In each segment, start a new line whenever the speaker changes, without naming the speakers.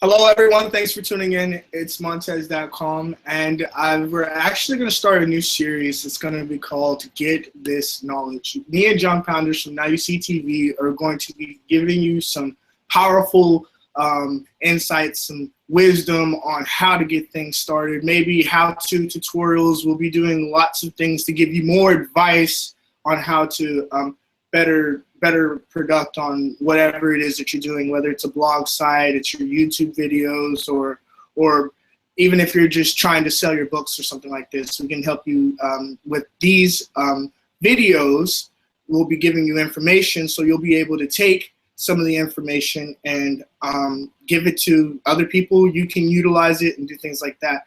Hello, everyone. Thanks for tuning in. Itsmontez.com. And we're actually going to start a new series. It's going to be called Get This Knowledge. Me and John Pounders from Now You See TV are going to be giving you some powerful insights, some wisdom on how to get things started, maybe how-to tutorials. We'll be doing lots of things to give you more advice on how to better product on whatever it is that you're doing, whether it's a blog site, it's your YouTube videos, or even if you're just trying to sell your books or something like this. We can help you with these videos. We'll be giving you information, so you'll be able to take some of the information and give it to other people. You can utilize it and do things like that.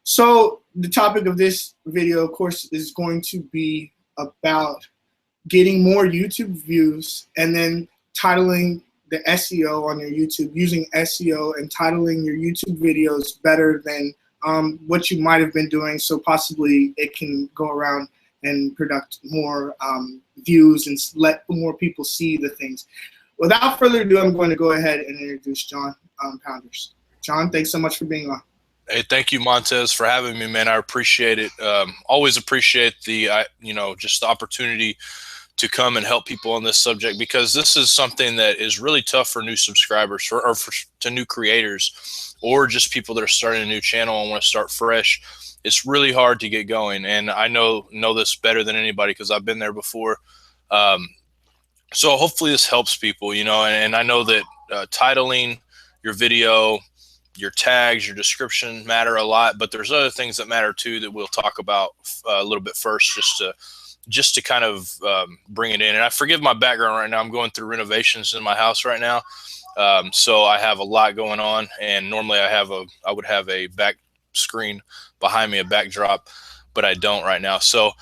So the topic of this video, of course, is going to be about getting more YouTube views and then titling the SEO on your YouTube, using SEO and titling your YouTube videos better than what you might have been doing, so possibly it can go around and produce more views and let more people see the things. Without further ado, I'm going to go ahead and introduce John Pounders. John, thanks so much for being on.
Hey, thank you, Montez, for having me, man. I appreciate it. Always appreciate the, just the opportunity to come and help people on this subject, because this is something that is really tough for new subscribers to new creators, or just people that are starting a new channel and want to start fresh. It's really hard to get going, and I know this better than anybody because I've been there before. So hopefully this helps people, and I know that titling your video, your tags, your description matter a lot, but there's other things that matter too that we'll talk about a little bit first, just to kind of bring it in. And I forgive my background right now. I'm going through renovations in my house right now. So I have a lot going on, and normally I would have a back screen behind me, a backdrop, but I don't right now. So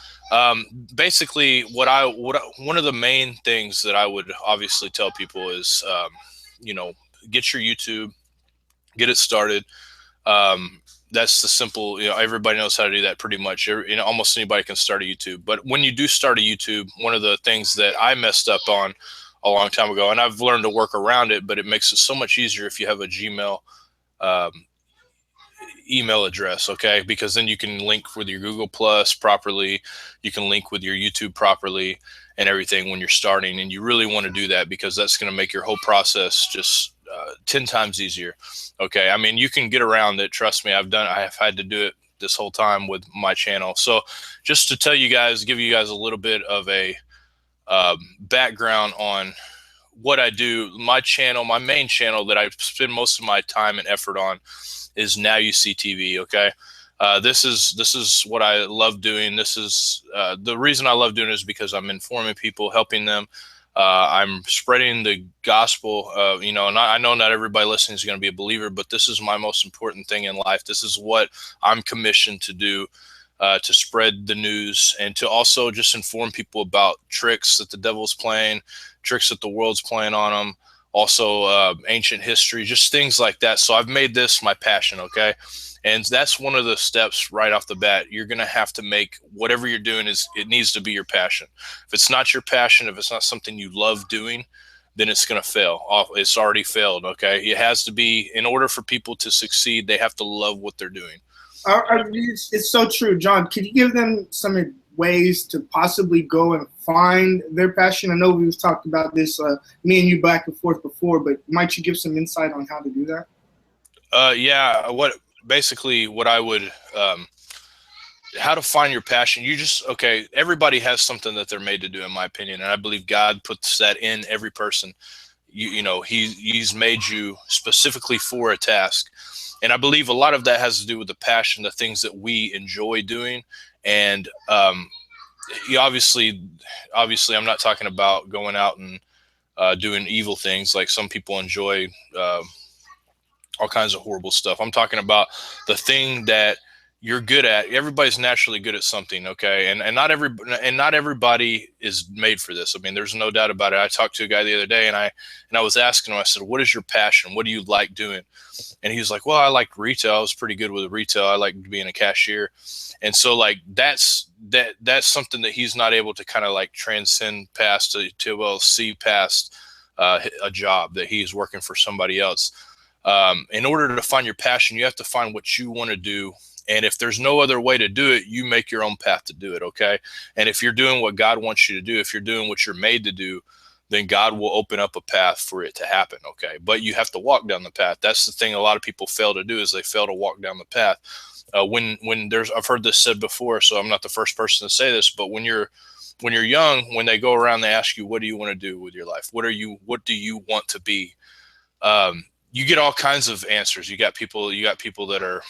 basically one of the main things that I would obviously tell people is, get your YouTube, get it started. That's the simple, everybody knows how to do that pretty much. Almost anybody can start a YouTube. But when you do start a YouTube, one of the things that I messed up on a long time ago, and I've learned to work around it, but it makes it so much easier if you have a Gmail email address, okay? Because then you can link with your Google Plus properly, you can link with your YouTube properly and everything when you're starting. And you really want to do that, because that's going to make your whole process just 10 times easier. Okay. I mean, you can get around it. Trust me. I have had to do it this whole time with my channel. So just to tell you guys, give you guys a little bit of a background on what I do. My channel, my main channel that I spend most of my time and effort on is Now You See TV. Okay. This is what I love doing. This is the reason I love doing it is because I'm informing people, helping them. I'm spreading the gospel, and I know not everybody listening is going to be a believer, but this is my most important thing in life. This is what I'm commissioned to do, to spread the news and to also just inform people about tricks that the devil's playing, tricks that the world's playing on them, also ancient history, just things like that. So I've made this my passion, okay? And that's one of the steps right off the bat. You're going to have to make whatever you're doing it needs to be your passion. If it's not your passion, if it's not something you love doing, then it's going to fail. It's already failed. Okay. It has to be, in order for people to succeed, they have to love what they're doing.
It's so true. John, could you give them some ways to possibly go and find their passion? I know we've talked about this, me and you back and forth before, but might you give some insight on how to do that?
Yeah. Basically what I would, how to find your passion. Everybody has something that they're made to do, in my opinion. And I believe God puts that in every person. He's made you specifically for a task. And I believe a lot of that has to do with the passion, the things that we enjoy doing. And obviously I'm not talking about going out and doing evil things like some people enjoy, all kinds of horrible stuff. I'm talking about the thing that you're good at. Everybody's naturally good at something, okay? And not everybody is made for this. I mean, there's no doubt about it. I talked to a guy the other day, and I was asking him, I said, what is your passion? What do you like doing? And he was like, well, I like retail. I was pretty good with retail. I like being a cashier. And so like that's something that he's not able to kind of like transcend past to see past a job that he's working for somebody else. In order to find your passion, you have to find what you want to do. And if there's no other way to do it, you make your own path to do it, okay? And if you're doing what God wants you to do, if you're doing what you're made to do, then God will open up a path for it to happen, okay? But you have to walk down the path. That's the thing a lot of people fail to do, is they fail to walk down the path. I've heard this said before, so I'm not the first person to say this, but when you're young, when they go around, they ask you, what do you want to do with your life? What do you want to be? You get all kinds of answers. You got people that are,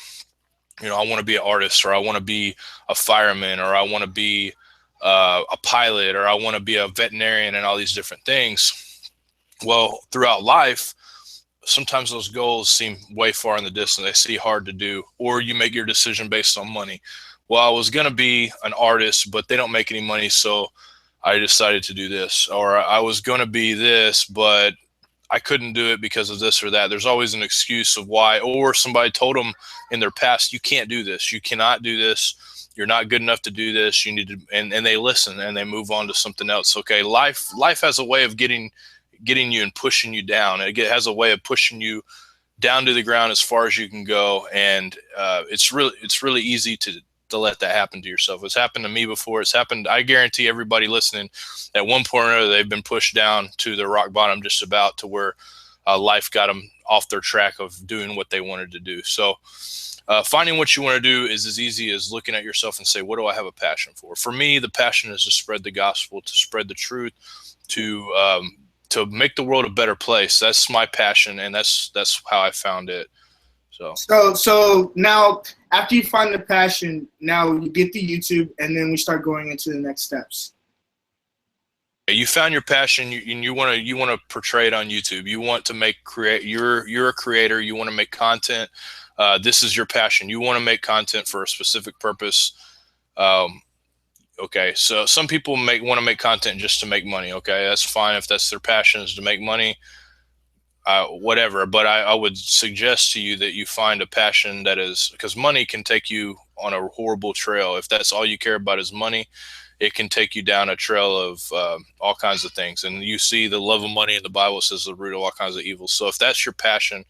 I want to be an artist, or I want to be a fireman, or I want to be a pilot, or I want to be a veterinarian, and all these different things. Well, throughout life, sometimes those goals seem way far in the distance. They seem hard to do, or you make your decision based on money. Well, I was going to be an artist, but they don't make any money, so I decided to do this. Or I was going to be this, but I couldn't do it because of this or that. There's always an excuse of why, or somebody told them in their past, you can't do this. You cannot do this. You're not good enough to do this. You need to, and they listen and they move on to something else. Okay. Life has a way of getting you and pushing you down. It has a way of pushing you down to the ground as far as you can go. And it's really easy to let that happen to yourself. It's happened to me before. It's happened. I guarantee everybody listening, at one point or another, they've been pushed down to the rock bottom, just about to where life got them off their track of doing what they wanted to do. So finding what you want to do is as easy as looking at yourself and say, what do I have a passion for? For me, the passion is to spread the gospel, to spread the truth, to make the world a better place. That's my passion, and that's how I found it.
So now, after you find the passion, now you get the YouTube, and then we start going into the next steps.
You found your passion, and you want to portray it on YouTube. You want to create. You're a creator. You want to make content. This is your passion. You want to make content for a specific purpose. Okay, so some people want to make content just to make money. Okay, that's fine if that's their passion, is to make money. Whatever, but I would suggest to you that you find a passion that is, because money can take you on a horrible trail. If that's all you care about is money, it can take you down a trail of all kinds of things. And you see the love of money in the Bible says the root of all kinds of evil. So if that's your passion,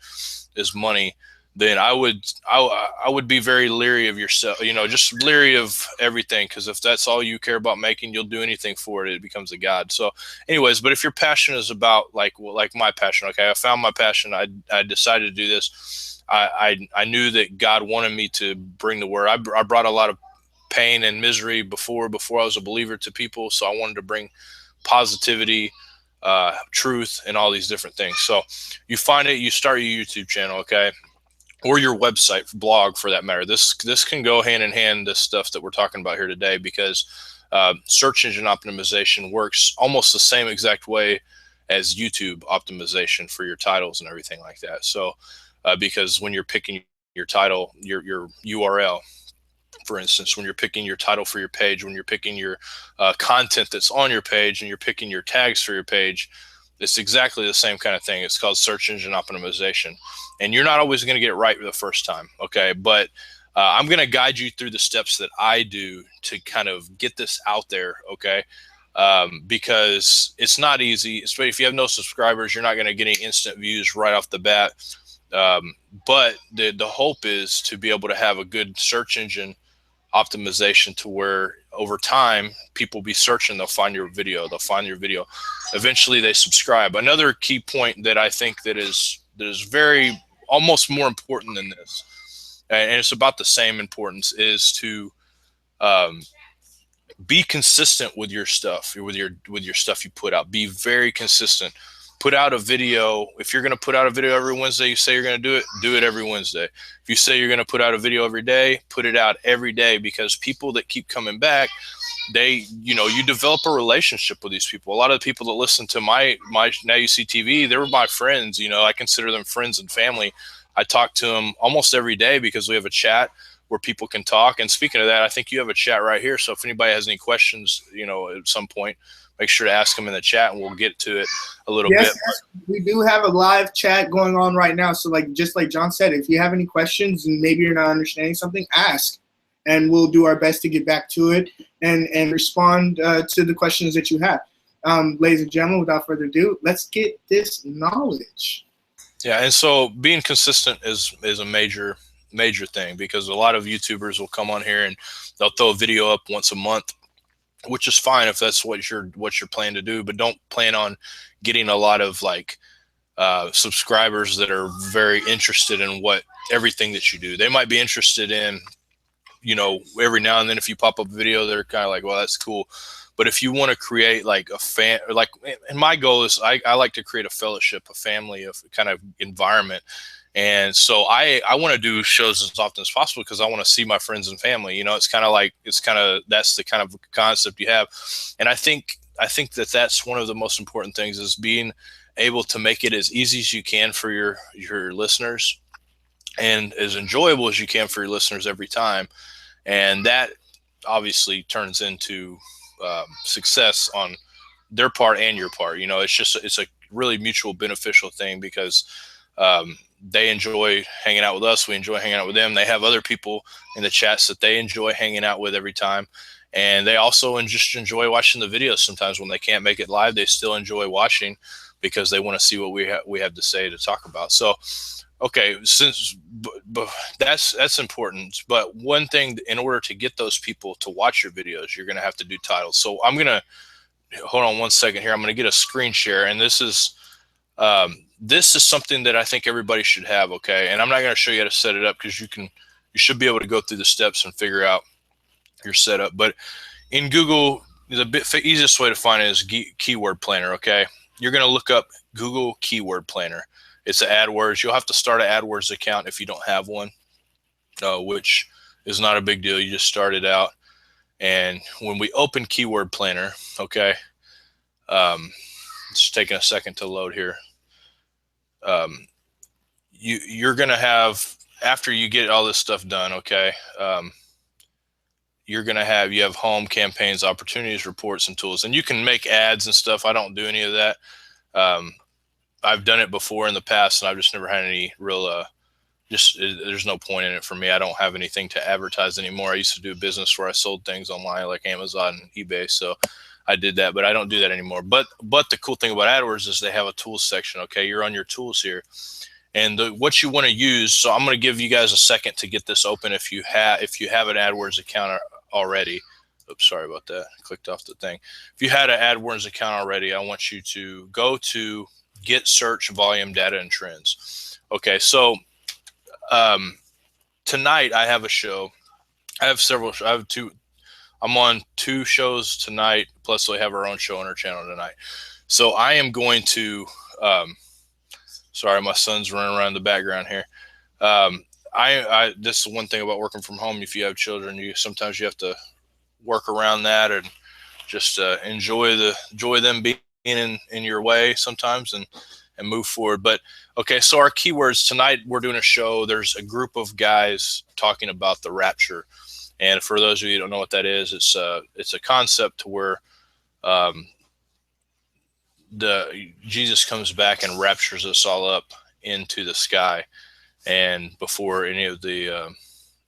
is money, then I would be very leery of yourself, just leery of everything. Because if that's all you care about making, you'll do anything for it. It becomes a god. So anyways, but if your passion is about like my passion, okay, I found my passion. I decided to do this. I knew that God wanted me to bring the word. I brought a lot of pain and misery before I was a believer to people. So I wanted to bring positivity, truth, and all these different things. So you find it, you start your YouTube channel, okay? Or your website, blog for that matter. This can go hand in hand, this stuff that we're talking about here today, because search engine optimization works almost the same exact way as YouTube optimization for your titles and everything like that. So because when you're picking your title, your URL, for instance, when you're picking your title for your page, when you're picking your content that's on your page, and you're picking your tags for your page, it's exactly the same kind of thing. It's called search engine optimization. And you're not always going to get it right the first time, okay? But I'm going to guide you through the steps that I do to kind of get this out there, okay? Because it's not easy, especially if you have no subscribers. You're not going to get any instant views right off the bat. But the hope is to be able to have a good search engine optimization to where over time people be searching, they'll find your video, eventually they subscribe. Another key point that I think that is very almost more important than this, and it's about the same importance, is to be consistent with your stuff, with your stuff you put out. Be very consistent. Put out a video. If you're going to put out a video every Wednesday, you say you're going to do it every Wednesday. If you say you're going to put out a video every day, put it out every day, because people that keep coming back, you develop a relationship with these people. A lot of the people that listen to my Now You See TV, they were my friends. I consider them friends and family. I talk to them almost every day because we have a chat where people can talk. And speaking of that, I think you have a chat right here. So if anybody has any questions, at some point, make sure to ask them in the chat, and we'll get to it a little bit.
We do have a live chat going on right now. So just like John said, if you have any questions and maybe you're not understanding something, ask, and we'll do our best to get back to it and respond to the questions that you have. Ladies and gentlemen, without further ado, let's get this knowledge.
Yeah, and so being consistent is a major thing, because a lot of YouTubers will come on here and they'll throw a video up once a month, which is fine if that's what you're planning to do, but don't plan on getting a lot of like subscribers that are very interested in what everything that you do. They might be interested in, every now and then if you pop up a video, they're kind of like, well, that's cool. But if you want to create like a fan, like, and my goal is I like to create a fellowship, a family, of kind of environment. And so I want to do shows as often as possible because I want to see my friends and family. It's kind of like, that's the kind of concept you have. And I think that that's one of the most important things, is being able to make it as easy as you can for your listeners, and as enjoyable as you can for your listeners every time. And that obviously turns into success on their part and your part. It's a really mutual beneficial thing, because they enjoy hanging out with us. We enjoy hanging out with them. They have other people in the chats that they enjoy hanging out with every time. And they also just enjoy watching the videos. Sometimes when they can't make it live, they still enjoy watching because they want to see what we have to say to talk about. So, okay, that's important. But one thing, in order to get those people to watch your videos, you're going to have to do titles. So I'm going to hold on one second here. I'm going to get a screen share, and this is something that I think everybody should have. Okay, and I'm not going to show you how to set it up, because you should be able to go through the steps and figure out your setup. But in Google, the easiest way to find it is keyword planner. Okay, you're going to look up Google keyword planner. It's an AdWords. You'll have to start an AdWords account if you don't have one, which is not a big deal. You just start it out. And when we open keyword planner, okay, it's taking a second to load here. You're going to have, after you get all this stuff done, okay, you have home, campaigns, opportunities, reports, and tools. And you can make ads and stuff. I don't do any of that. I've done it before in the past, and I've just never had any real, there's no point in it for me. I don't have anything to advertise anymore. I used to do a business where I sold things online like Amazon and eBay. So I did that, but I don't do that anymore. But the cool thing about AdWords is they have a tools section. Okay. You're on your tools here, and what you want to use. So I'm going to give you guys a second to get this open. If you have an AdWords account already. Oops, sorry about that. I clicked off the thing. If you had an AdWords account already, I want you to go to Get Search Volume Data and Trends. Okay, so tonight I have a show. I have several. I have two. I'm on 2 shows tonight. Plus, we have our own show on our channel tonight. So I am going to. Sorry, my son's running around in the background here. This is one thing about working from home. If you have children, sometimes you have to work around that and just enjoy them being in your way sometimes, and move forward. But okay, so our keywords tonight, we're doing a show. There's a group of guys talking about the rapture, and for those of you who don't know what that is, it's a concept to where Jesus comes back and raptures us all up into the sky, and before any of the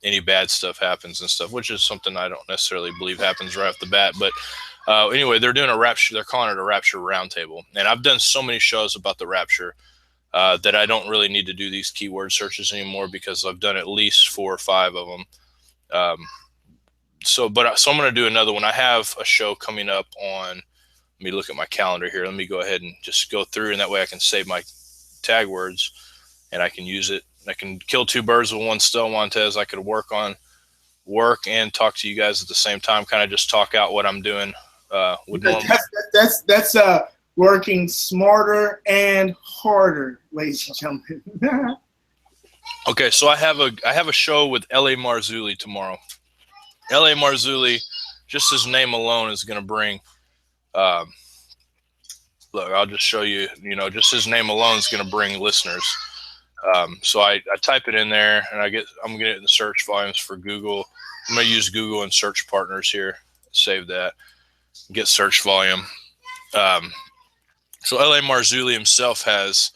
any bad stuff happens and stuff, which is something I don't necessarily believe happens right off the bat. But anyway, they're doing a rapture. They're calling it a rapture roundtable. And I've done so many shows about the rapture that I don't really need to do these keyword searches anymore, because I've done at least 4 or 5 of them. So I'm going to do another one. I have a show coming up on, let me look at my calendar here. Let me go ahead and just go through, and that way I can save my tag words and I can use it. I can kill 2 birds with one stone, Montez. I could work and talk to you guys at the same time, kind of just talk out what I'm doing.
That's working smarter and harder, ladies and gentlemen.
Okay, so I have a show with L.A. Marzulli tomorrow. L.A. Marzulli, just his name alone is going to bring. Look, I'll just show you. Just his name alone is going to bring listeners. So I type it in there, and I'm going to get in the search volumes for Google. I'm going to use Google and search partners here. Save that. Get search volume. So L.A. Marzulli himself has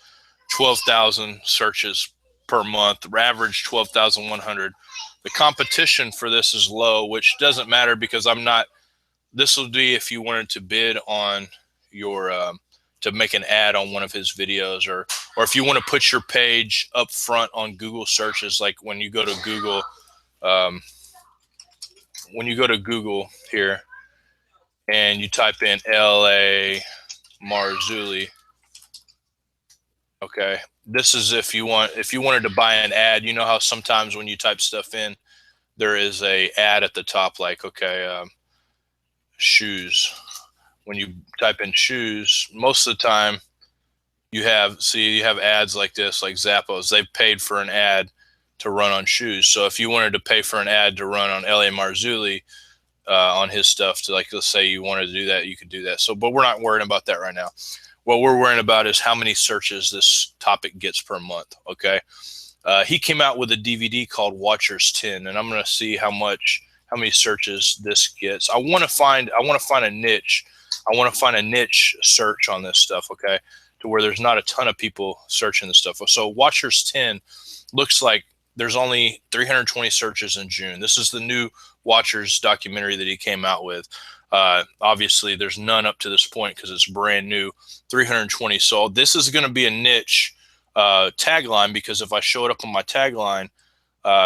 12,000 searches per month, average 12,100. The competition for this is low, which doesn't matter because this will be if you wanted to bid on your, to make an ad on one of his videos, or if you want to put your page up front on Google searches, like when you go to Google, here and you type in LA Marzulli. Okay, this is if you wanted to buy an ad. You know how sometimes when you type stuff in, there is a ad at the top, like, okay, shoes. When you type in shoes, most of the time you have ads like this, like Zappos. They've paid for an ad to run on shoes. So if you wanted to pay for an ad to run on LA Marzulli on his stuff, to, like, let's say you wanted to do that, you could do that. So, but we're not worrying about that right now. What we're worrying about is how many searches this topic gets per month. Okay. He came out with a DVD called Watchers 10, and I'm going to see how many searches this gets. I want to find a niche. I want to find a niche search on this stuff. Okay. To where there's not a ton of people searching this stuff. So Watchers 10 looks like there's only 320 searches in June. This is the new Watchers documentary that he came out with. Obviously there's none up to this point because it's brand new. 320. So this is going to be a niche tagline, because if I show it up on my tagline,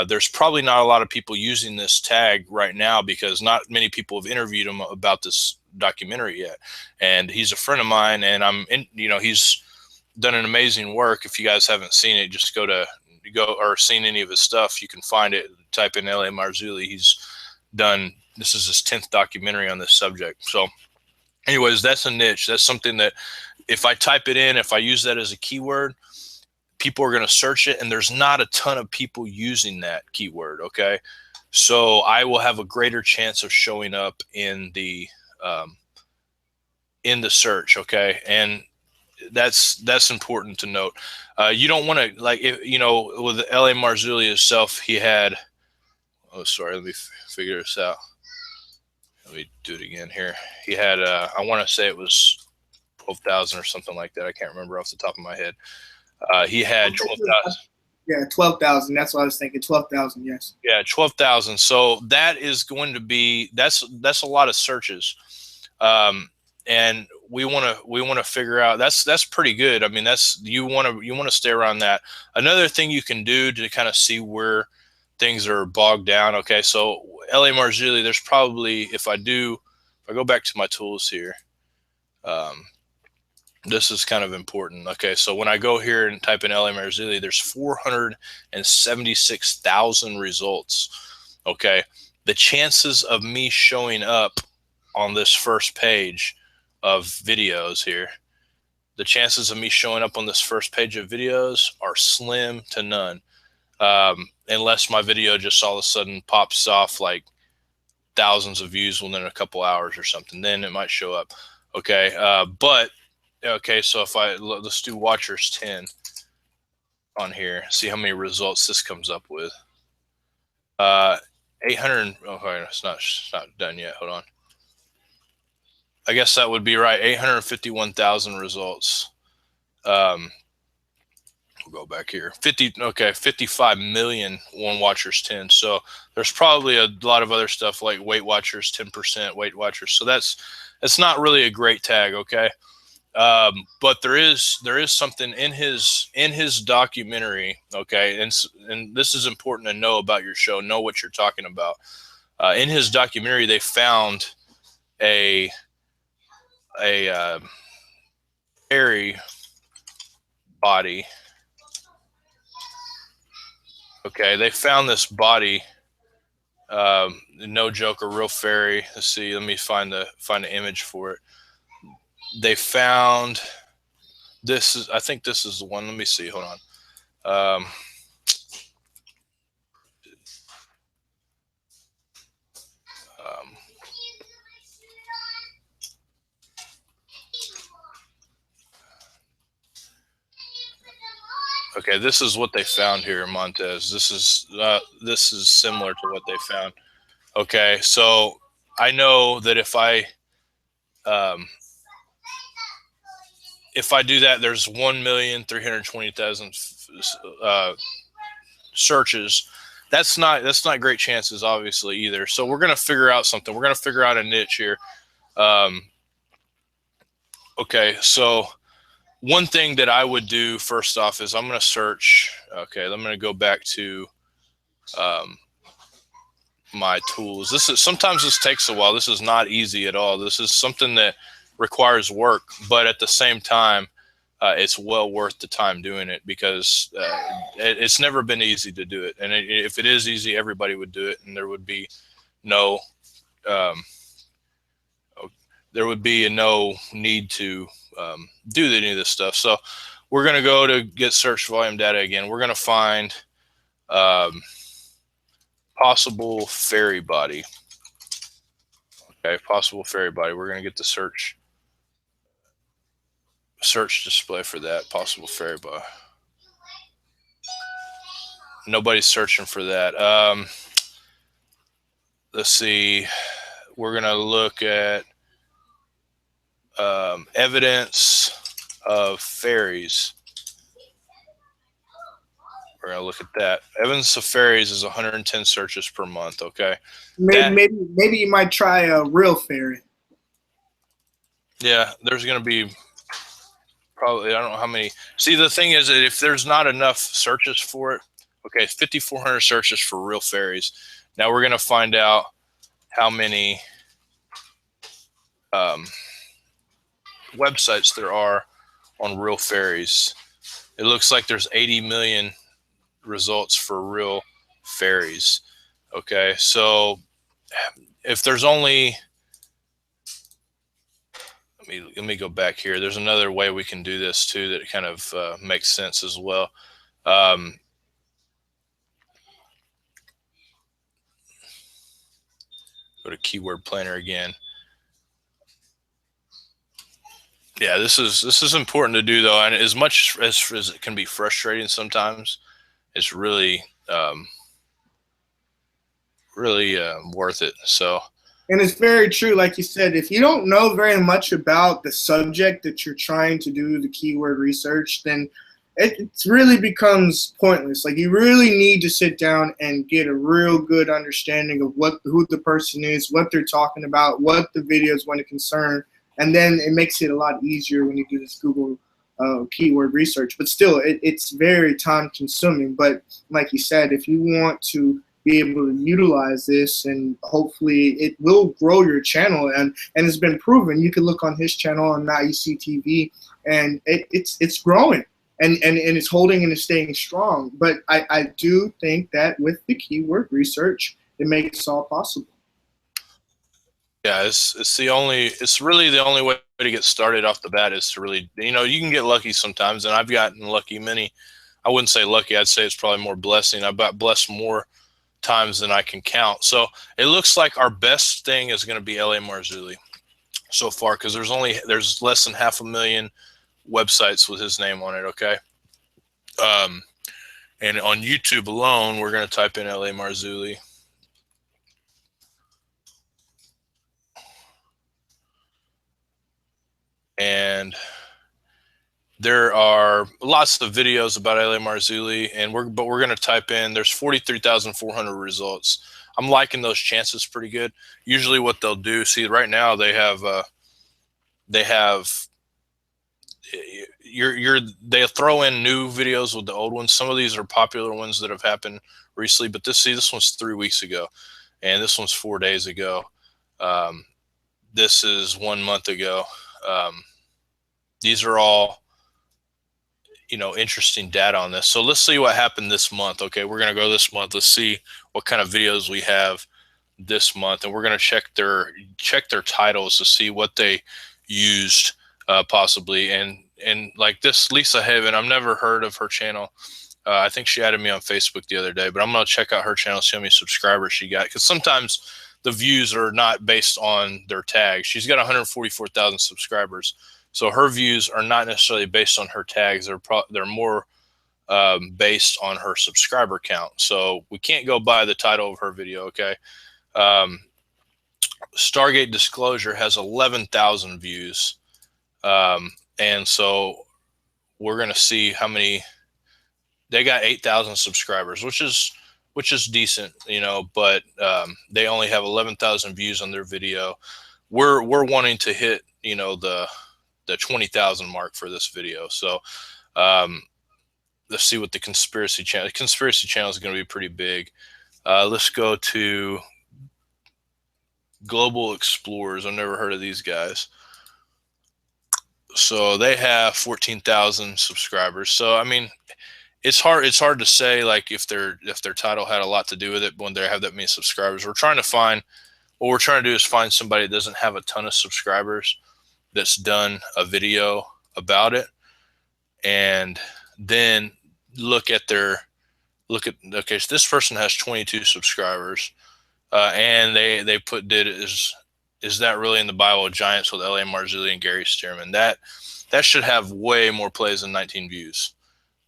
there's probably not a lot of people using this tag right now, because not many people have interviewed him about this documentary yet. And he's a friend of mine, and he's done an amazing work. If you guys haven't seen it, just go or seen any of his stuff, you can find it. Type in LA Marzulli. This is his 10th documentary on this subject. So anyways, that's a niche. That's something that if I type it in, if I use that as a keyword, people are going to search it, and there's not a ton of people using that keyword. Okay. So I will have a greater chance of showing up in the search. Okay. And that's important to note. You don't want to, like, with LA Marzulli himself, he had, oh, sorry, let me figure this out. Let me do it again here. He had, I want to say it was 12,000 or something like that. I can't remember off the top of my head. He had 12,000.
Yeah, 12,000. That's what I was thinking. 12,000. Yes. Yeah,
12,000. So that is going to be, that's a lot of searches. And we want to figure out, that's pretty good. I mean, you want to stay around that. Another thing you can do to kind of see where things are bogged down. Okay. So LA Marzulli, there's probably, if I go back to my tools here, this is kind of important. Okay. So when I go here and type in LA Marzulli, there's 476,000 results. Okay. The chances of me showing up on this first page of videos here, the chances of me showing up on this first page of videos are slim to none. Unless my video just all of a sudden pops off like thousands of views within a couple hours or something, then it might show up. Okay. Okay. So if let's do Watchers 10 on here, see how many results this comes up with. 800. Okay. It's not done yet. Hold on. I guess that would be right. 851,000 results. We'll go back here. 55 million on Watchers 10. So there's probably a lot of other stuff like Weight Watchers 10%, Weight Watchers. So that's not really a great tag. Okay. But there is something in his documentary. Okay. And this is important to know about your show. Know what you're talking about. In his documentary, they found a hairy body. Okay, they found this body. No joke, a real fairy. Let's see. Let me find the image for it. They found this. I think this is the one. Let me see. Hold on. Okay, this is what they found here, Montez. This is similar to what they found. Okay, so I know that if I do that, there's 1,320,000 searches. That's not great chances, obviously, either. So we're gonna figure out something. We're gonna figure out a niche here. Okay, so one thing that I would do first off is I'm going to search. Okay, I'm going to go back to my tools. Sometimes this takes a while. This is not easy at all. This is something that requires work, but at the same time, it's well worth the time doing it, because it's never been easy to do it. And if it is easy, everybody would do it, and there would be no need to do any of this stuff. So we're going to go to get search volume data again. We're going to find possible ferry body. Okay, possible ferry body. We're going to get the search display for that possible ferry body. Nobody's searching for that. Let's see. We're going to look at evidence of ferries. We're going to look at that. Evidence of ferries is 110 searches per month. Okay.
Maybe you might try a real ferry.
Yeah, there's going to be probably, I don't know how many. See, the thing is that if there's not enough searches for it, okay, 5,400 searches for real ferries. Now we're going to find out how many websites there are on real ferries. It looks like there's 80 million results for real ferries. Okay, so if there's only, let me go back here. There's another way we can do this too that kind of makes sense as well. Go to keyword planner again. Yeah, this is important to do though, and as much as it can be frustrating sometimes, it's really worth it. So,
and it's very true, like you said, if you don't know very much about the subject that you're trying to do the keyword research, then it really becomes pointless. Like, you really need to sit down and get a real good understanding of who the person is, what they're talking about, what the video is going to concern, and then it makes it a lot easier when you do this Google keyword research. But still, it's very time consuming. But like you said, if you want to be able to utilize this, and hopefully it will grow your channel, and it's been proven. You can look on his channel on Now You See TV, and it's growing, and it's holding and it's staying strong. But I do think that with the keyword research, it makes it all possible.
Yeah, it's really the only way to get started off the bat is to really, you can get lucky sometimes, and I've gotten lucky many. I wouldn't say lucky. I'd say it's probably more blessing. I've got blessed more times than I can count. So it looks like our best thing is going to be LA Marzulli so far, because there's less than 500,000 websites with his name on it. Okay. And on YouTube alone, we're going to type in LA Marzulli. And there are lots of videos about LA Marzulli, but we're going to type in, there's 43,400 results. I'm liking those chances pretty good. Usually what they'll do, see right now they throw in new videos with the old ones. Some of these are popular ones that have happened recently, but this one's 3 weeks ago, and this one's 4 days ago. This is 1 month ago. These are all, interesting data on this. So let's see what happened this month. Okay, we're going to go this month. Let's see what kind of videos we have this month, and we're going to check their titles to see what they used possibly. And like this Lisa Haven, I've never heard of her channel. I think she added me on Facebook the other day, but I'm going to check out her channel, see how many subscribers she got, because sometimes the views are not based on their tags. She's got 144,000 subscribers. So her views are not necessarily based on her tags. They're more based on her subscriber count. So we can't go by the title of her video, okay? Stargate Disclosure has 11,000 views. And so we're going to see how many. They got 8,000 subscribers, which is decent, but they only have 11,000 views on their video. We're wanting to hit, the the 20,000 mark for this video. So let's see what the conspiracy channel. The conspiracy channel is going to be pretty big. Let's go to Global Explorers. I've never heard of these guys. So they have 14,000 subscribers. So I mean, it's hard to say like if their title had a lot to do with it when they have that many subscribers. What we're trying to do is find somebody that doesn't have a ton of subscribers that's done a video about it, and then okay, so this person has 22 subscribers, and they is that really in the Bible? Giants with L.A. Marzulli and Gary Stearman. That should have way more plays than 19 views.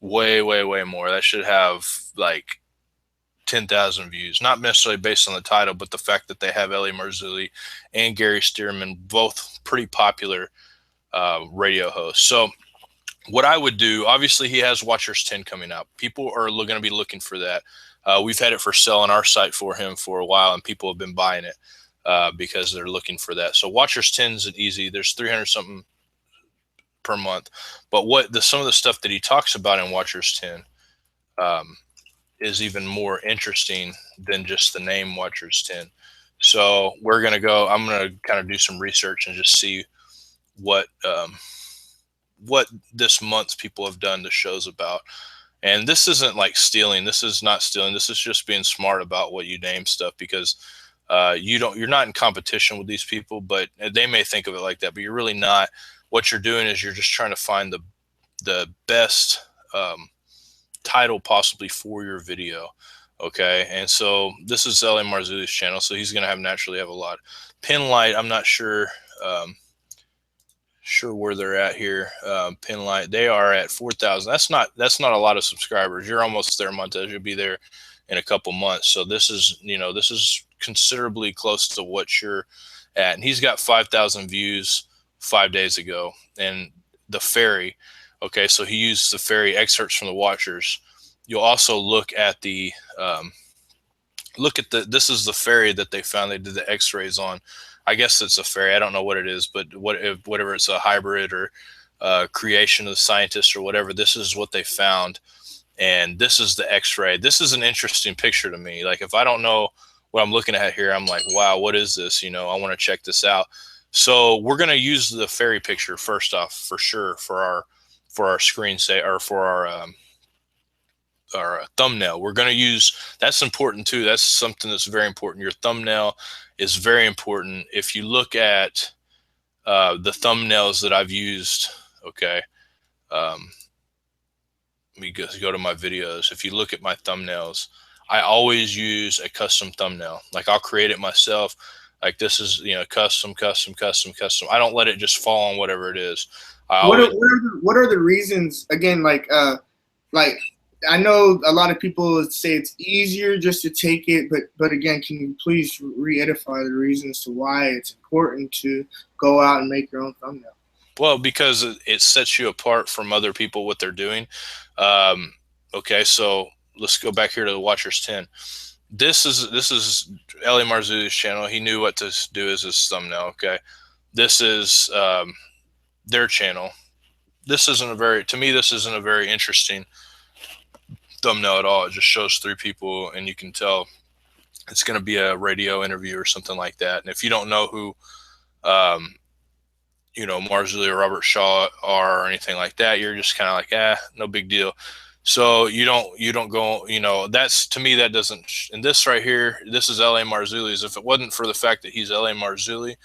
Way more. That should have like 10,000 views, not necessarily based on the title, but the fact that they have L.A. Marzulli and Gary Stearman, both pretty popular radio hosts. So what I would do, obviously he has Watchers 10 coming out. People are going to be looking for that. We've had it for sale on our site for him for a while, and people have been buying it because they're looking for that. So Watchers 10 is easy. There's 300 something per month. But some of the stuff that he talks about in Watchers 10 is even more interesting than just the name Watchers 10. So I'm going to kind of do some research and just see what this month people have done the shows about. And this isn't like stealing. This is not stealing. This is just being smart about what you name stuff, because you're not in competition with these people, but they may think of it like that, but you're really not. What you're doing is you're just trying to find the best title possibly for your video. Okay. And so this is L.A. Marzulli's channel. So he's going to naturally have a lot. Pinlight, I'm not sure where they're at here. Pinlight, they are at 4,000. That's not a lot of subscribers. You're almost there, Montez. You'll be there in a couple months. So this is considerably close to what you're at. And he's got 5,000 views 5 days ago. And the Fairy, okay, so he used the Fairy excerpts from the Watchers. You'll also look at this is the Fairy that they found. They did the x-rays on. I guess it's a fairy. I don't know what it is, but whatever, it's a hybrid or creation of the scientist or whatever. This is what they found, and this is the X-ray. This is an interesting picture to me. Like, if I don't know what I'm looking at here, I'm like, wow, what is this? I want to check this out. So we're going to use the fairy picture first off, for sure, for our screensaver, or for our thumbnail. We're going to use, that's important too. That's something that's very important. Your thumbnail is very important. If you look at the thumbnails that I've used, okay, let me go to my videos. If you look at my thumbnails, I always use a custom thumbnail. Like, I'll create it myself. Like, this is, custom. I don't let it just fall on whatever it is.
What are the reasons, again, like I know a lot of people say it's easier just to take it, but again, can you please re-edify the reasons to why it's important to go out and make your own thumbnail?
Well, because it sets you apart from other people, what they're doing. Okay, so let's go back here to the Watchers 10. This is L.A. Marzulli's channel. He knew what to do as his thumbnail. Okay, this is their channel. This isn't a very interesting thumbnail at all. It just shows three people, and you can tell it's going to be a radio interview or something like that. And if you don't know who Marzulli or Robert Shaw are or anything like that, you're just kind of like, no big deal. So you don't go, that's, to me, that doesn't, and this right here, this is L.A. Marzulli's. If it wasn't for the fact that he's L.A. Marzulli,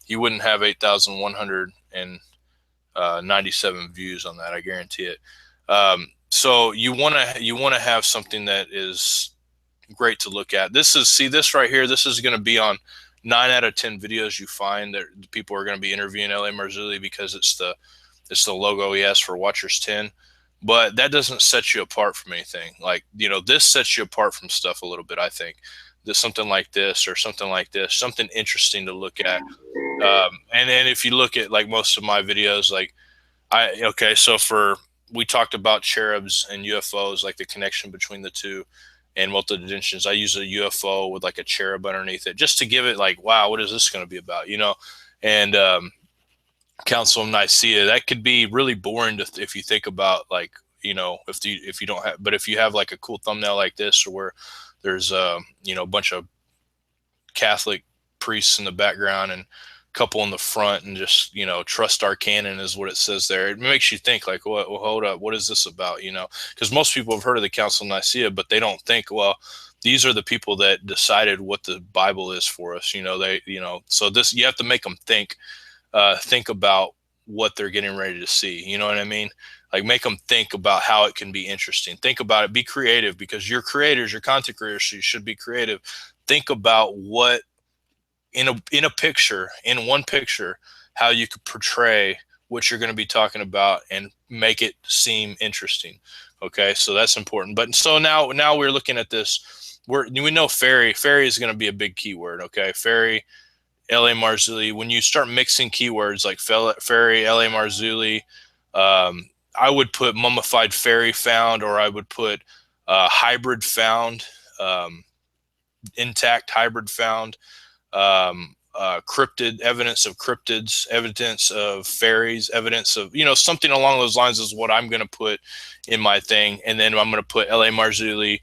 he wouldn't have 8,197 views on that. I guarantee it. So you want to have something that is great to look at. This right here, this is going to be on 9 out of 10 videos you find that people are going to be interviewing L.A. Marzulli, because it's the logo he has for Watchers 10. But that doesn't set you apart from anything. Like, this sets you apart from stuff a little bit, I think. There's something like this or something like this, something interesting to look at. And then if you look at, like, most of my videos, like, we talked about cherubs and UFOs, like the connection between the two, and multidimensions. I use a UFO with like a cherub underneath it, just to give it like, wow, what is this going to be about? And Council of Nicaea. That could be really boring if you think about, like, if you don't have, but if you have like a cool thumbnail like this, or where there's a bunch of Catholic priests in the background and couple in the front, and just trust our canon is what it says there. It makes you think, like, well, hold up, what is this about? Because most people have heard of the Council of Nicaea, but they don't think, well, these are the people that decided what the Bible is for us. So this, you have to make them think about what they're getting ready to see. You know what I mean? Like, make them think about how it can be interesting. Think about it. Be creative, because you're creators, you're content creators, so you should be creative. Think about what in a picture, in one picture, how you could portray what you're going to be talking about and make it seem interesting. Okay, so that's important. But so now we're looking at this. We know fairy is going to be a big keyword. Okay, fairy, L.A. Marzulli. When you start mixing keywords like fairy, L.A. Marzulli, I would put mummified fairy found, or I would put hybrid found, intact hybrid found, cryptid, evidence of cryptids, evidence of fairies, evidence of, something along those lines is what I'm going to put in my thing. And then I'm going to put L.A. Marzulli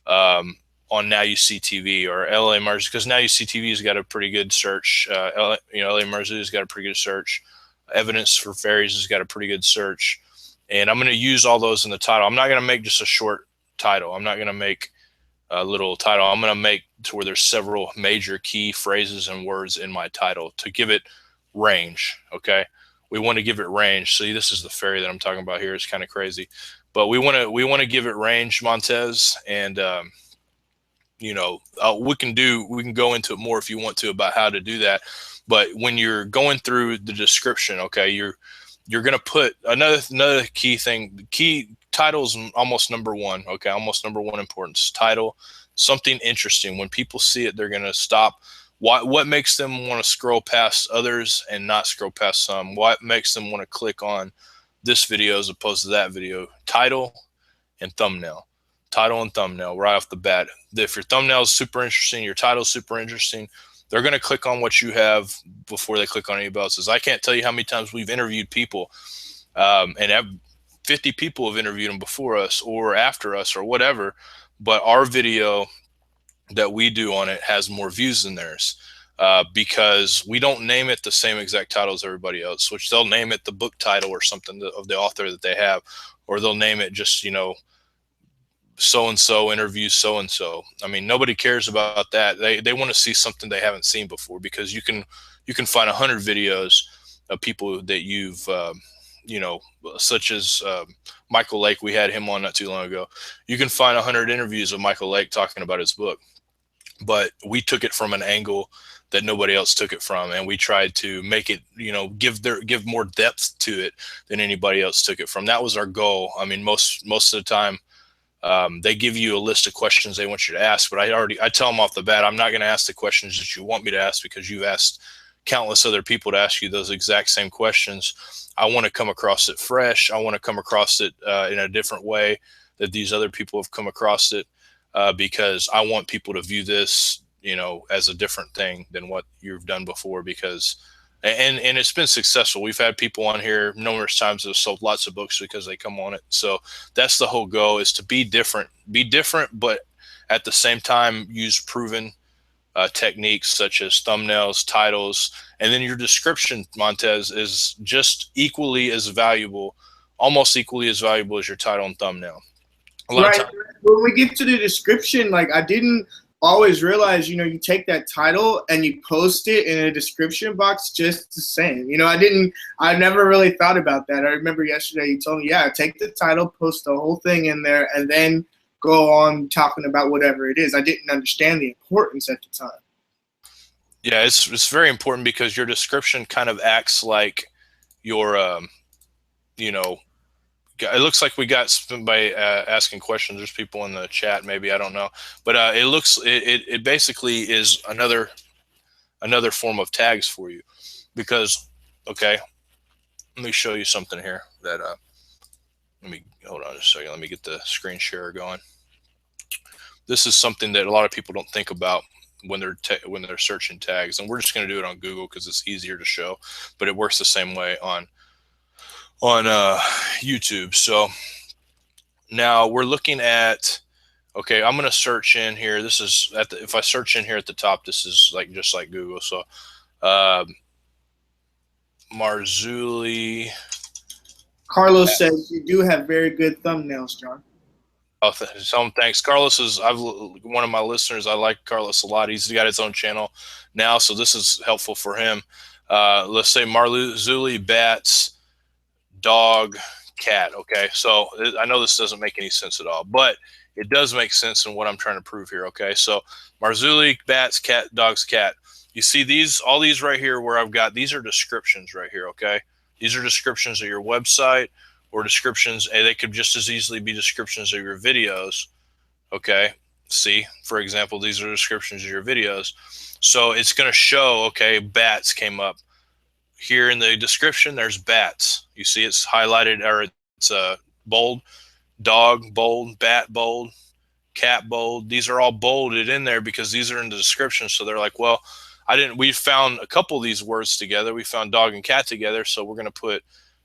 on Now You See TV, or L.A. Marzulli, because Now You See TV has got a pretty good search. L.A. Marzulli has got a pretty good search. Evidence for fairies has got a pretty good search. And I'm going to use all those in the title. I'm not going to make just a short title. I'm not going to make a little title. I'm going to make to where there's several major key phrases and words in my title to give it range. Okay. We want to give it range. See, this is the fairy that I'm talking about here. It's kind of crazy, but we want to give it range, Montez. And, we can go into it more if you want to about how to do that. But when you're going through the description, okay, you're going to put another key thing. Key title's almost number one. Okay, almost number one importance. Title, something interesting. When people see it, they're going to stop. What makes them want to scroll past others and not scroll past some? What makes them want to click on this video as opposed to that video? Title and thumbnail. Title and thumbnail right off the bat. If your thumbnail is super interesting, your title is super interesting, they're going to click on what you have before they click on anybody else's. I can't tell you how many times we've interviewed people, and 50 people have interviewed them before us or after us or whatever, but our video that we do on it has more views than theirs, because we don't name it the same exact title as everybody else, which they'll name it the book title or something of the author that they have, or they'll name it just, so-and-so interviews so-and-so. I mean, nobody cares about that. They want to see something they haven't seen before, because you can find 100 videos of people that you've, such as Michael Lake. We had him on not too long ago. You can find 100 interviews of Michael Lake talking about his book, but we took it from an angle that nobody else took it from, and we tried to make it, give more depth to it than anybody else took it from. That was our goal. I mean, most of the time, they give you a list of questions they want you to ask, but I tell them off the bat, I'm not going to ask the questions that you want me to ask, because you've asked countless other people to ask you those exact same questions. I want to come across it fresh. I want to come across it in a different way that these other people have come across it, because I want people to view this, as a different thing than what you've done before, because and it's been successful. We've had people on here numerous times that have sold lots of books because they come on it. So that's the whole goal, is to be different, but at the same time use proven techniques such as thumbnails, titles, and then your description, Montez, is just equally as valuable, almost equally as valuable as your title and thumbnail.
Right. When we get to the description, like, I didn't always realize, you take that title and you post it in a description box just the same. I never really thought about that. I remember yesterday you told me, yeah, take the title, post the whole thing in there, and then go on talking about whatever it is. I didn't understand the importance at the time.
Yeah, it's very important, because your description kind of acts like your, it looks like we got somebody asking questions. There's people in the chat, maybe, I don't know, but it basically is another form of tags for you, because, okay, let me show you something here that let me hold on just a second. Let me get the screen share going. This is something that a lot of people don't think about when they're searching tags. And we're just going to do it on Google because it's easier to show, but it works the same way on YouTube. So now we're looking at, okay, I'm going to search in here. This is if I search in here at the top, this is like just like Google. So Marzulli.
Carlos says you do have very good thumbnails, John.
Oh, thanks. Carlos is one of my listeners. I like Carlos a lot. He's got his own channel now, so this is helpful for him. Let's say Marzulli, bats, dog, cat. Okay, so I know this doesn't make any sense at all, but it does make sense in what I'm trying to prove here. Okay, so Marzulli, bats, cat, dogs, cat. You see all these right here where I've got, these are descriptions right here. Okay, these are descriptions of your website, or descriptions, and they could just as easily be descriptions of your videos. Okay, see, for example, these are descriptions of your videos. So it's going to show, okay, bats came up here in the description. There's bats. You see it's highlighted, or it's bold. Dog bold, bat bold, cat bold. These are all bolded in there because these are in the description. So they're like, well, we found a couple of these words together. We found dog and cat together, so we're going to put,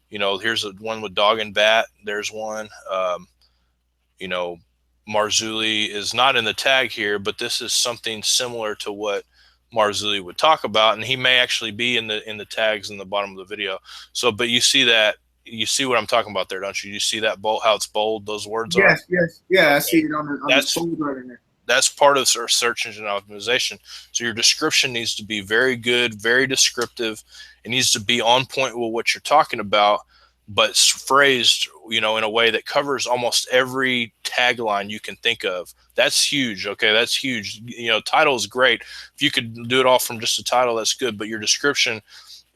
here's one with dog and bat. There's one. Marzulli is not in the tag here, but this is something similar to what Marzulli would talk about, and he may actually be in the tags in the bottom of the video. So, but you see what I'm talking about there, don't you? You see that bold, how it's bold, those words are?
Yes. Yeah, okay. I see it on the bold right in there.
That's part of search engine optimization. So your description needs to be very good, very descriptive. It needs to be on point with what you're talking about, but phrased, in a way that covers almost every tagline you can think of. That's huge. Okay, that's huge. Title is great. If you could do it all from just a title, that's good. But your description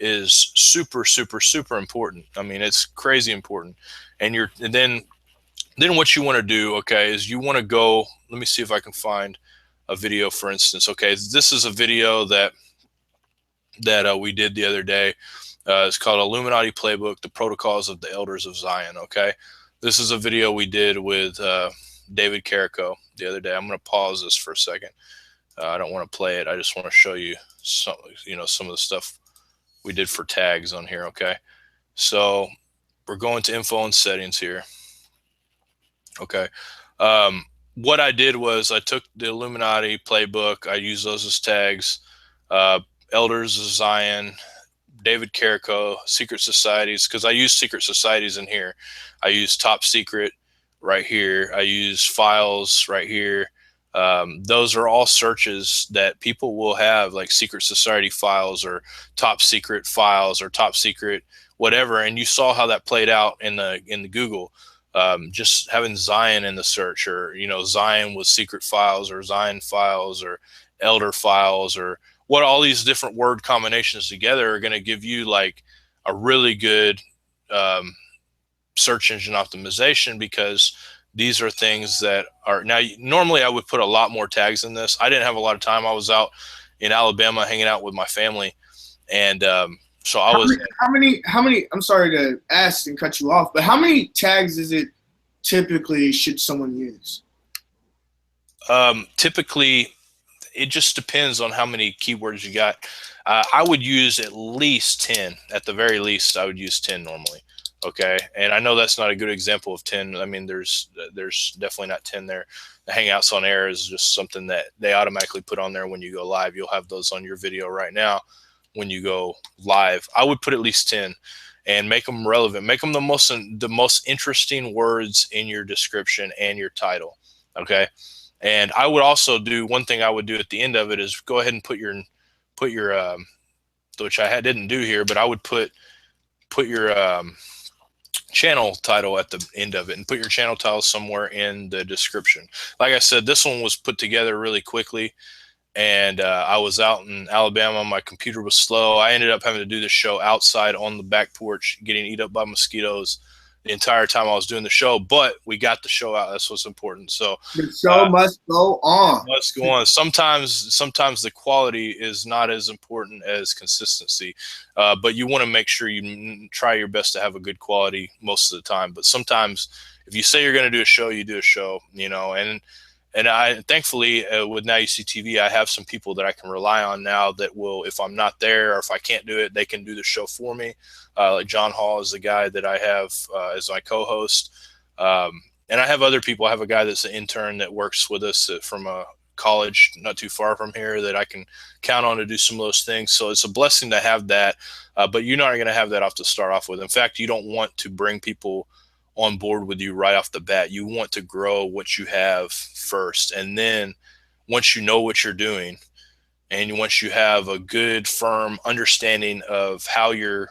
is super, super, super important. I mean, it's crazy important. And then what you want to do, okay, is you want to go. Let me see if I can find a video, for instance. Okay, this is a video that we did the other day. It's called Illuminati Playbook: The Protocols of the Elders of Zion. Okay, this is a video we did with David Carrico the other day. I'm going to pause this for a second. I don't want to play it. I just want to show you some of the stuff we did for tags on here. Okay, so we're going to info and settings here. Okay, what I did was I took the Illuminati Playbook. I used those as tags. Elders of Zion, David Carrico, secret societies, because I use secret societies in here. I use top secret right here. I use files right here. Those are all searches that people will have, like secret society files or top secret files or top secret whatever. And you saw how that played out in the Google. Just having Zion in the search, or Zion with secret files, or Zion files, or elder files, or what, all these different word combinations together are going to give you like a really good search engine optimization, because these are things that are, now normally I would put a lot more tags in this. I didn't have a lot of time. I was out in Alabama hanging out with my family, and so I was.
How many? I'm sorry to ask and cut you off, but how many tags is it typically should someone use?
Typically, it just depends on how many keywords you got. I would use at least 10. At the very least, I would use 10 normally. Okay, and I know that's not a good example of 10. I mean, there's definitely not 10 there. The Hangouts on Air is just something that they automatically put on there when you go live. You'll have those on your video right now when you go live. I would put at least 10 and make them relevant. Make them the most interesting words in your description and your title. Okay. And I would also do one thing I would do at the end of it is go ahead and put your which I didn't do here, but I would put your channel title at the end of it, and put your channel title somewhere in the description. Like I said, this one was put together really quickly, and I was out in Alabama. My computer was slow. I ended up having to do the show outside on the back porch, getting eaten up by mosquitoes the entire time I was doing the show, but we got the show out. That's what's important. So
the show must go on.
Must go on. Sometimes the quality is not as important as consistency, but you want to make sure you try your best to have a good quality most of the time. But sometimes if you say you're going to do a show, you do a show, and And thankfully, with Now You See TV, I have some people that I can rely on now that will, if I'm not there or if I can't do it, they can do the show for me. Like John Hall is the guy that I have as my co-host. And I have other people. I have a guy that's an intern that works with us from a college not too far from here that I can count on to do some of those things. So it's a blessing to have that. But you're not going to have that off to start off with. In fact, you don't want to bring people on board with you right off the bat. You want to grow what you have first. And then once you know what you're doing, and once you have a good, firm understanding of how you're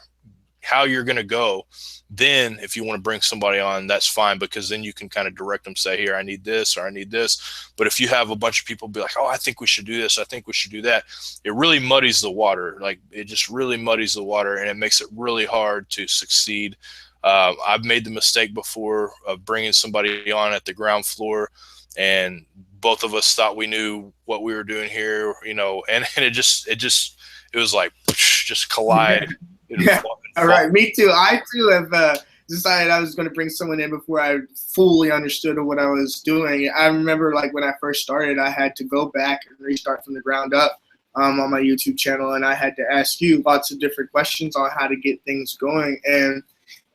going to go, then if you want to bring somebody on, that's fine, because then you can kind of direct them, say, here, I need this, or I need this. But if you have a bunch of people be like, oh, I think we should do this, I think we should do that, it really muddies the water. Like, it just really muddies the water, and it makes it really hard to succeed. I've made the mistake before of bringing somebody on at the ground floor, and both of us thought we knew what we were doing here, and it was like just collide.
Yeah. All right. Me too. I too have decided I was going to bring someone in before I fully understood what I was doing. I remember, like, when I first started, I had to go back and restart from the ground up on my YouTube channel, and I had to ask you lots of different questions on how to get things going. And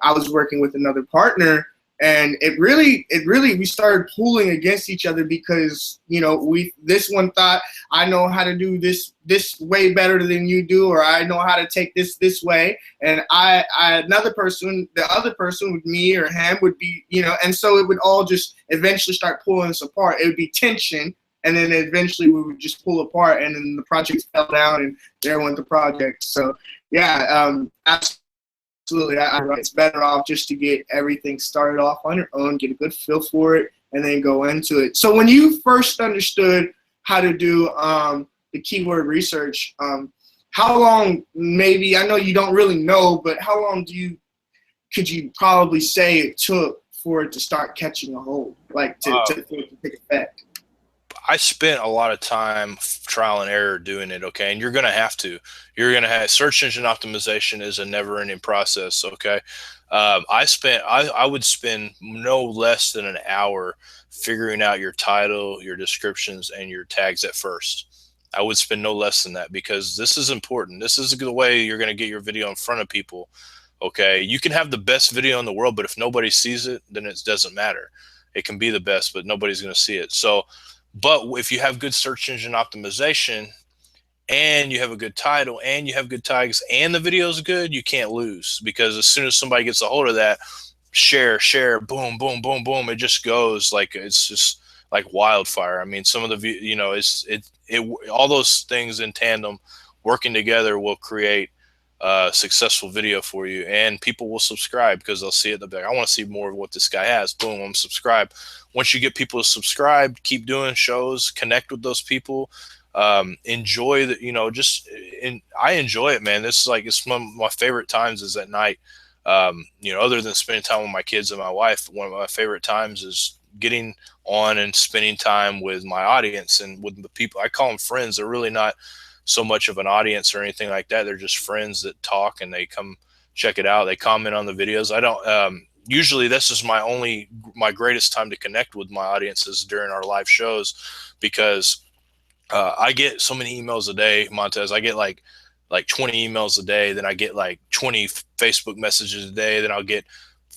I was working with another partner, and we started pulling against each other because, this one thought, I know how to do this way better than you do, or I know how to take this way. And the other person with me or him would be, and so it would all just eventually start pulling us apart. It would be tension. And then eventually we would just pull apart, and then the project fell down, and there went the project. So yeah, absolutely. It's better off just to get everything started off on your own, get a good feel for it, and then go into it. So when you first understood how to do the keyword research, how long, maybe, I know you don't really know, but how long could you probably say it took for it to start catching a hold, like to take effect?
I spent a lot of time trial and error doing it, okay? And you're going to have to. You're going to have search engine optimization is a never-ending process, okay? I would spend no less than an hour figuring out your title, your descriptions, and your tags at first. I would spend no less than that, because this is important. This is the way you're going to get your video in front of people, okay? You can have the best video in the world, but if nobody sees it, then it doesn't matter. It can be the best, but nobody's going to see it. So, but if you have good search engine optimization, and you have a good title, and you have good tags, and the video is good, you can't lose, because as soon as somebody gets a hold of that, share, boom, boom, boom, boom, it just goes like, it's just like wildfire. I mean, some of the, all those things in tandem working together will create a successful video for you, and people will subscribe because they'll see it. They'll be like, I want to see more of what this guy has. Boom, I'm subscribed. Once you get people to subscribe, keep doing shows, connect with those people, enjoy the, I enjoy it, man. It's one of my favorite times is at night. Other than spending time with my kids and my wife, one of my favorite times is getting on and spending time with my audience and with the people. I call them friends. They're really not so much of an audience or anything like that. They're just friends that talk, and they come check it out. They comment on the videos. I don't, usually this is my greatest time to connect with my audiences during our live shows, because I get so many emails a day, Montez. I get like 20 emails a day. Then I get like 20 Facebook messages a day. Then I'll get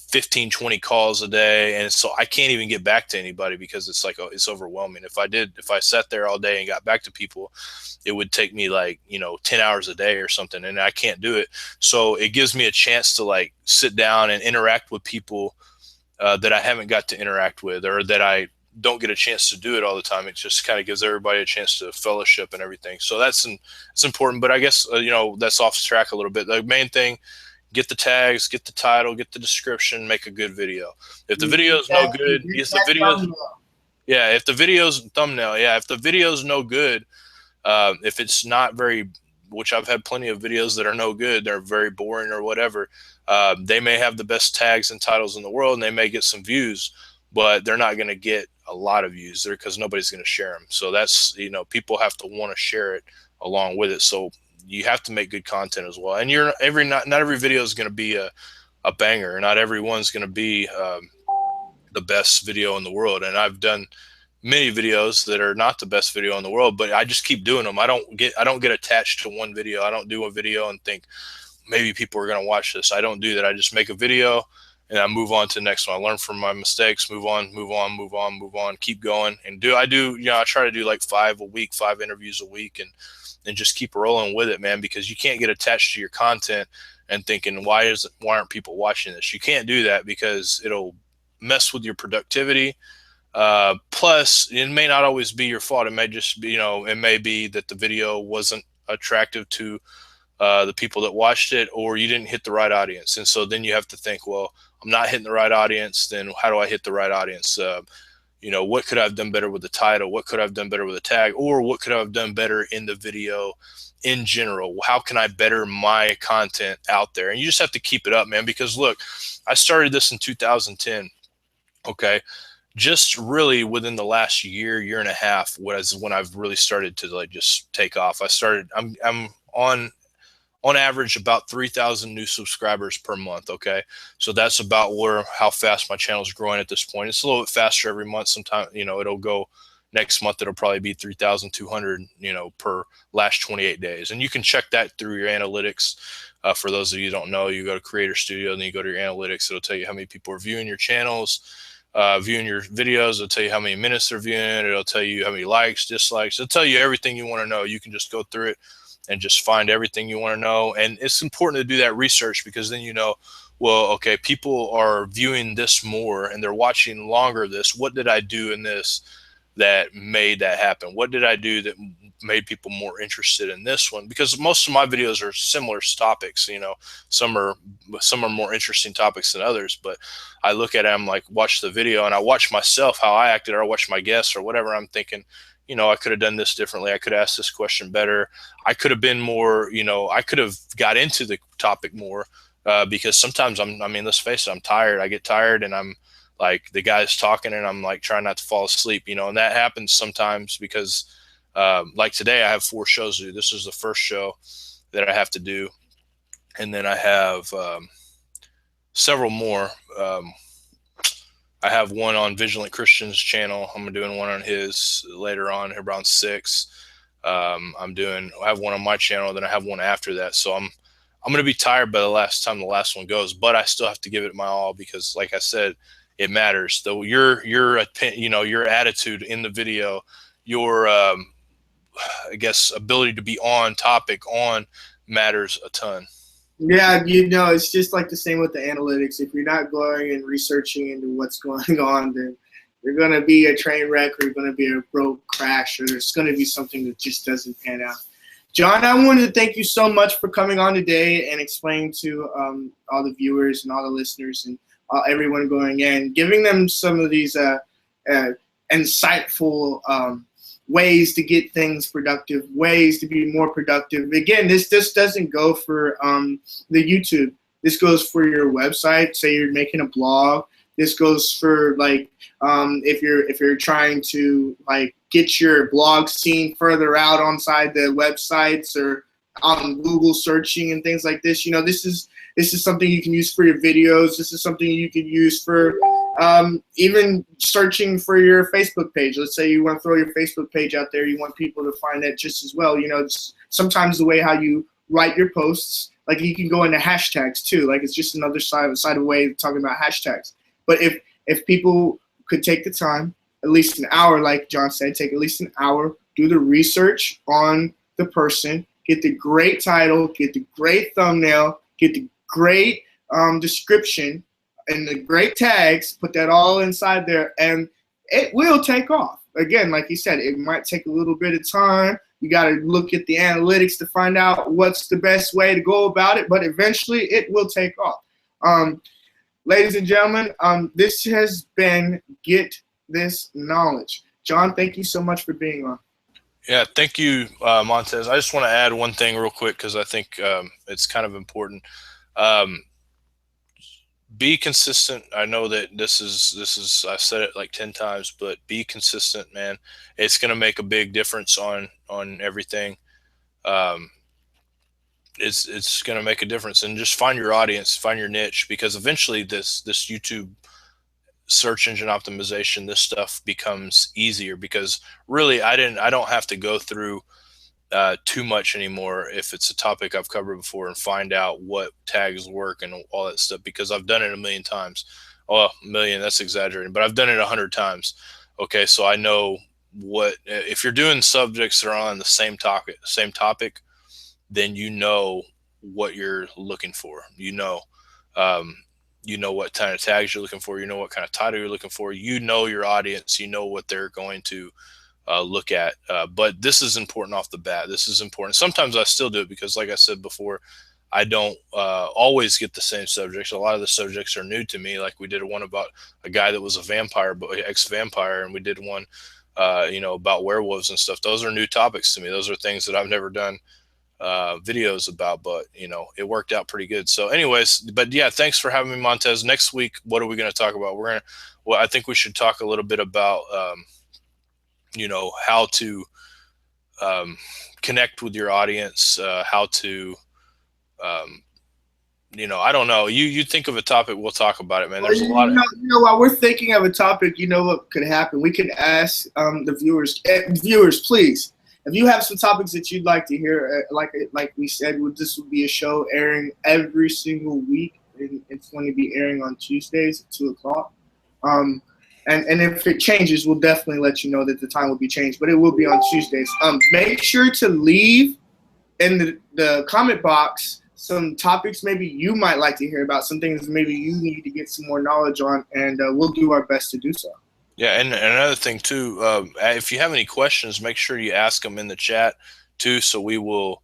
15, 20 calls a day. And so I can't even get back to anybody, because it's like, it's overwhelming. If I sat there all day and got back to people, it would take me 10 hours a day or something, and I can't do it. So it gives me a chance to sit down and interact with people that I haven't got to interact with, or that I don't get a chance to do it all the time. It just kind of gives everybody a chance to fellowship and everything. So it's important, but I guess, that's off track a little bit. The main thing, get the tags, get the title, get the description, make a good video. If the video is no good, if the video's thumbnail, if the video's no good, if it's not very, which I've had plenty of videos that are no good, they're very boring or whatever. They may have the best tags and titles in the world, and they may get some views, but they're not going to get a lot of views there, because nobody's going to share them. So that's, people have to want to share it along with it. So you have to make good content as well. And not every video is going to be a banger. Not everyone's going to be the best video in the world. And I've done many videos that are not the best video in the world, but I just keep doing them. I don't get attached to one video. I don't do a video and think maybe people are going to watch this. I don't do that. I just make a video and I move on to the next one. I learn from my mistakes, move on, keep going. And I try to do like 5 interviews a week, and just keep rolling with it, man, because you can't get attached to your content and thinking, why aren't people watching this? You can't do that because it'll mess with your productivity. Plus, it may not always be your fault. It may just be, it may be that the video wasn't attractive to the people that watched it, or you didn't hit the right audience. And so then you have to think, well, I'm not hitting the right audience. Then how do I hit the right audience? What could I have done better with the title? What could I have done better with the tag? Or what could I have done better in the video in general? How can I better my content out there? And you just have to keep it up, man, because look, I started this in 2010. Okay. Just really within the last year and a half was when I've really started to like just take off. I'm on average about 3,000 new subscribers per month. Okay. So that's about how fast my channel is growing at this point. It's a little bit faster every month. Sometimes, it'll go next month. It'll probably be 3,200, per last 28 days. And you can check that through your analytics. For those of you who don't know, you go to Creator Studio and then you go to your analytics. It'll tell you how many people are viewing your channels, viewing your videos. It'll tell you how many minutes they're viewing. It'll tell you how many likes, dislikes. It'll tell you everything you want to know. You can just go through it and just find everything you want to know. And it's important to do that research, because then well, okay, people are viewing this more and they're watching longer this. What did I do in this that made that happen? What did I do that made people more interested in this one? Because most of my videos are similar topics. Some are more interesting topics than others, but I look at it, I'm like, watch the video, and I watch myself, how I acted, or I watch my guests or whatever. I'm thinking, I could have done this differently. I could have asked this question better. I could have been more, I could have got into the topic more, because sometimes let's face it, I'm tired. I get tired and I'm like, the guy's talking and I'm like trying not to fall asleep, and that happens sometimes because, like today I have 4 shows to do. This is the first show that I have to do. And then I have, several more. I have one on Vigilant Christian's channel. I'm doing one on his later on, around 6. I have one on my channel, then I have one after that. So I'm going to be tired by the last time the last one goes, but I still have to give it my all, because like I said, it matters. Though your attitude in the video, your, I guess, ability to be on topic matters a ton.
Yeah, it's just like the same with the analytics. If you're not going and researching into what's going on, then you're going to be a train wreck, or you're going to be a broke crash, or there's going to be something that just doesn't pan out. John, I wanted to thank you so much for coming on today and explaining to all the viewers and all the listeners and everyone going in, giving them some of these insightful ways to get things productive, ways to be more productive. Again, this doesn't go for the YouTube. This goes for your website. Say you're making a blog. This goes for like if you're trying to like get your blog seen further out onside the websites or on Google searching and things like this. This is something you can use for your videos. This is something you can use for even searching for your Facebook page. Let's say you want to throw your Facebook page out there. You want people to find that just as well. Sometimes the way how you write your posts, like you can go into hashtags too. Like it's just another side of way of talking about hashtags. But if people could take the time, at least an hour, like John said, take at least an hour, do the research on the person, get the great title, get the great thumbnail, get the great description, and the great tags, put that all inside there, and it will take off. Again, like you said, it might take a little bit of time. You got to look at the analytics to find out what's the best way to go about it, but eventually it will take off. Ladies and gentlemen, this has been Get This Knowledge. John, thank you so much for being on.
Yeah, thank you, Montez. I just want to add one thing real quick, because I think it's kind of important. Be consistent. I know that this is I've said it like 10 times, but be consistent, man. It's going to make a big difference on everything. It's going to make a difference, and just find your audience, find your niche, because eventually this YouTube search engine optimization, this stuff becomes easier, because really I don't have to go through too much anymore if it's a topic I've covered before and find out what tags work and all that stuff, because I've done it a million times. Oh, a million, that's exaggerating, but I've done it 100 times. Okay, so I know what, if you're doing subjects that are on the same topic, then you know what you're looking for. You know what kind of tags you're looking for. You know what kind of title you're looking for. You know your audience. You know what they're going to look at. But this is important off the bat. This is important. Sometimes I still do it because, like I said before, I don't always get the same subjects. A lot of the subjects are new to me. Like we did one about a guy that was a vampire, ex-vampire, and we did one, about werewolves and stuff. Those are new topics to me. Those are things that I've never done videos about, but it worked out pretty good. So anyways, but yeah, thanks for having me, Montez. Next week, what are we going to talk about? I think we should talk a little bit about, how to connect with your audience, how to, I don't know. You think of a topic, we'll talk about it, man. There's a lot of,
while we're thinking of a topic, what could happen? We could ask the viewers, please, if you have some topics that you'd like to hear, like we said, this will be a show airing every single week. It's going to be airing on Tuesdays at 2 o'clock. And if it changes, we'll definitely let you know that the time will be changed. But it will be on Tuesdays. Make sure to leave in the comment box some topics maybe you might like to hear about, some things maybe you need to get some more knowledge on, and we'll do our best to do so.
Yeah, and another thing too, if you have any questions, make sure you ask them in the chat too, so we will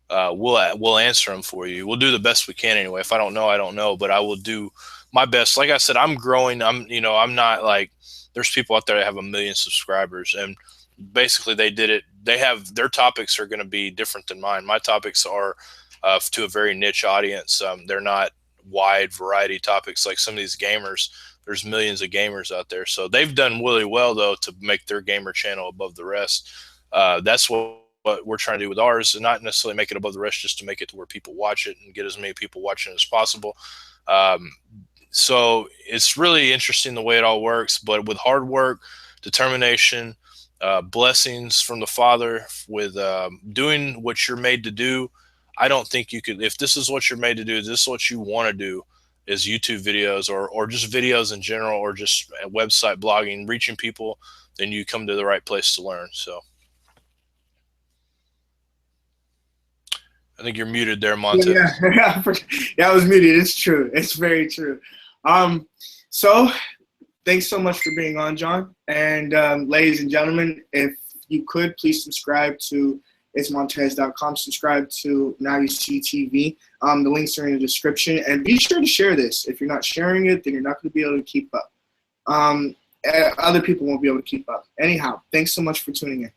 we'll answer them for you. We'll do the best we can anyway. If I don't know, I don't know, but I will do my best. Like I said, I'm growing. I'm not like, there's people out there that have 1 million subscribers, and basically they have their topics are going to be different than mine. My topics are to a very niche audience. They're not wide variety topics like some of these gamers. There's millions of gamers out there. So they've done really well, though, to make their gamer channel above the rest. That's what we're trying to do with ours, and not necessarily make it above the rest, just to make it to where people watch it and get as many people watching as possible. So it's really interesting the way it all works, but with hard work, determination, blessings from the Father, with doing what you're made to do, I don't think you could, if this is what you're made to do, this is what you want to do, is YouTube videos or just videos in general, or just website blogging, reaching people, then you come to the right place to learn. So I think you're muted there, Montez.
Yeah, I was muted. It's true. It's very true. So thanks so much for being on, John. And ladies and gentlemen, if you could, please subscribe to itsmontez.com. Subscribe to Now You See TV. The links are in the description. And be sure to share this. If you're not sharing it, then you're not going to be able to keep up. Other people won't be able to keep up. Anyhow, thanks so much for tuning in.